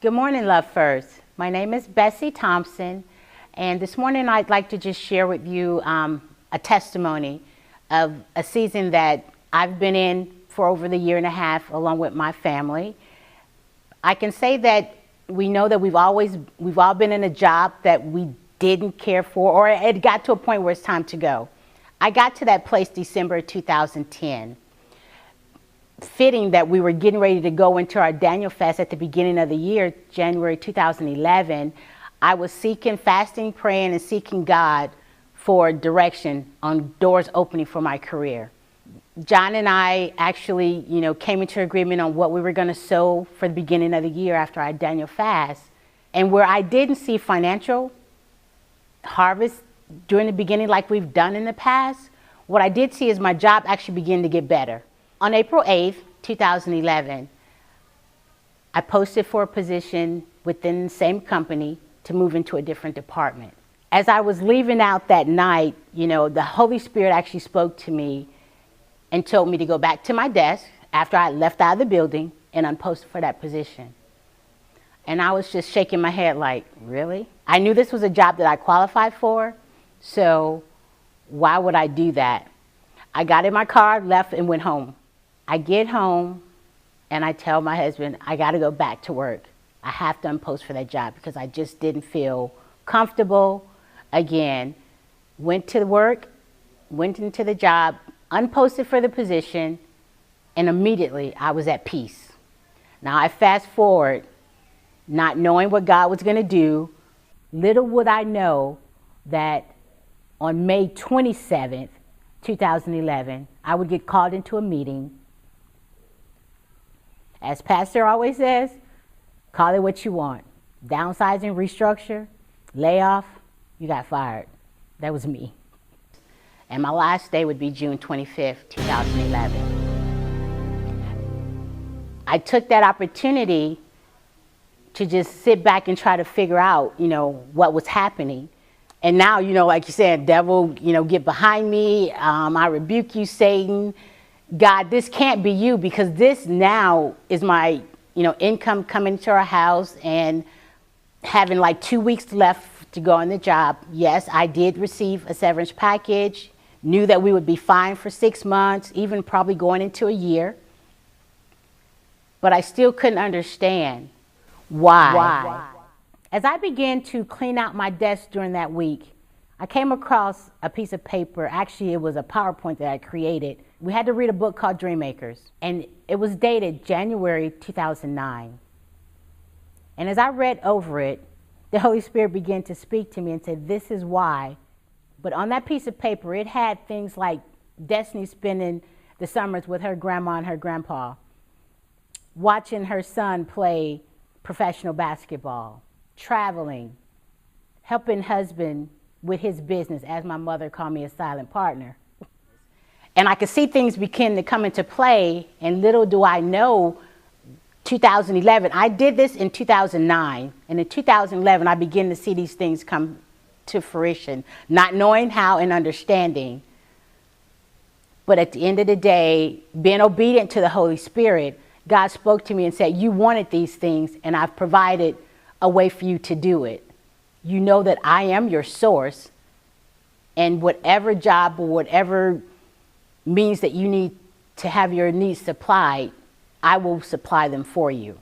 Good morning, Love First. My name is Bessie Thompson, and this morning I'd like to just share with you a testimony of a season that I've been in for over the year and a half along with my family. I can say that we know that we've all been in a job that we didn't care for, or it got to a point where it's time to go. I got to that place December 2010. Fitting that we were getting ready to go into our Daniel fast at the beginning of the year, January 2011, I was seeking, fasting, praying, and seeking God for direction on doors opening for my career. John and I actually, came into agreement on what we were going to sow for the beginning of the year after our Daniel fast. And where I didn't see financial harvest during the beginning like we've done in the past, what I did see is my job actually beginning to get better. On April 8th, 2011, I posted for a position within the same company to move into a different department. As I was leaving out that night, the Holy Spirit actually spoke to me and told me to go back to my desk after I left out of the building and unpost for that position. And I was just shaking my head like, really? I knew this was a job that I qualified for, so why would I do that? I got in my car, left, and went home. I get home and I tell my husband, I got to go back to work. I have to unpost for that job because I just didn't feel comfortable. Again, went to work, went into the job, unposted for the position, and immediately I was at peace. Now I fast forward, not knowing what God was going to do. Little would I know that on May 27th, 2011, I would get called into a meeting. As Pastor always says, call it what you want. Downsizing, restructure, layoff, you got fired. That was me. And my last day would be June 25th, 2011. I took that opportunity to just sit back and try to figure out, what was happening. And now, like you said, devil, get behind me. I rebuke you, Satan. God, this can't be you, because this now is my, income coming to our house and having like 2 weeks left to go on the job. Yes, I did receive a severance package, knew that we would be fine for 6 months, even probably going into a year. But I still couldn't understand why. As I began to clean out my desk during that week, I came across a piece of paper. Actually, it was a PowerPoint that I created. We had to read a book called Dreammakers, and it was dated January 2009. And as I read over it, the Holy Spirit began to speak to me and said, this is why. But on that piece of paper, it had things like Destiny spending the summers with her grandma and her grandpa, watching her son play professional basketball, traveling, helping husband with his business, as my mother called me, a silent partner. And I could see things begin to come into play, and little do I know, 2011, I did this in 2009, and in 2011 I began to see these things come to fruition, not knowing how and understanding. But at the end of the day, being obedient to the Holy Spirit, God spoke to me and said, you wanted these things, and I've provided a way for you to do it. You know that I am your source, and whatever job or whatever means that you need to have your needs supplied, I will supply them for you.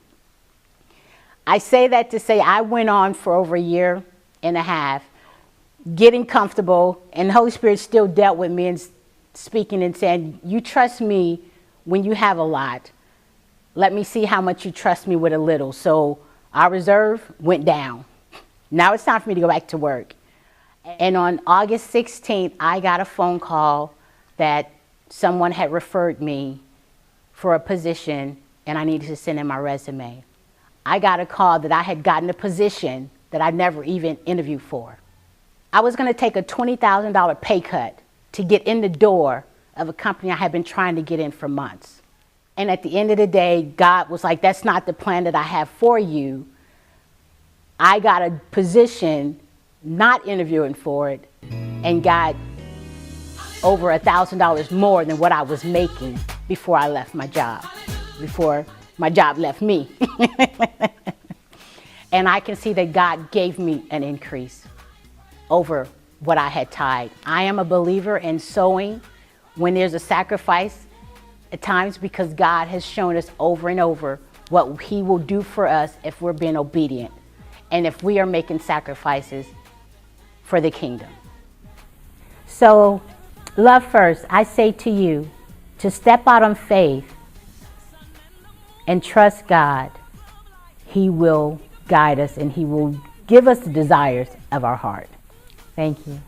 I say that to say I went on for over a year and a half, getting comfortable, and the Holy Spirit still dealt with me and speaking and saying, you trust me when you have a lot. Let me see how much you trust me with a little. So our reserve went down. Now it's time for me to go back to work. And on August 16th, I got a phone call that someone had referred me for a position and I needed to send in my resume. I got a call that I had gotten a position that I never even interviewed for. I was going to take a $20,000 pay cut to get in the door of a company I had been trying to get in for months. And at the end of the day, God was like, that's not the plan that I have for you. I got a position, not interviewing for it, and got over $1,000 more than what I was making before I left my job, before my job left me. And I can see that God gave me an increase over what I had tithed. I am a believer in sowing when there's a sacrifice at times, because God has shown us over and over what he will do for us if we're being obedient and if we are making sacrifices for the kingdom. So, love first, I say to you to step out on faith and trust God. He will guide us and he will give us the desires of our heart. Thank you.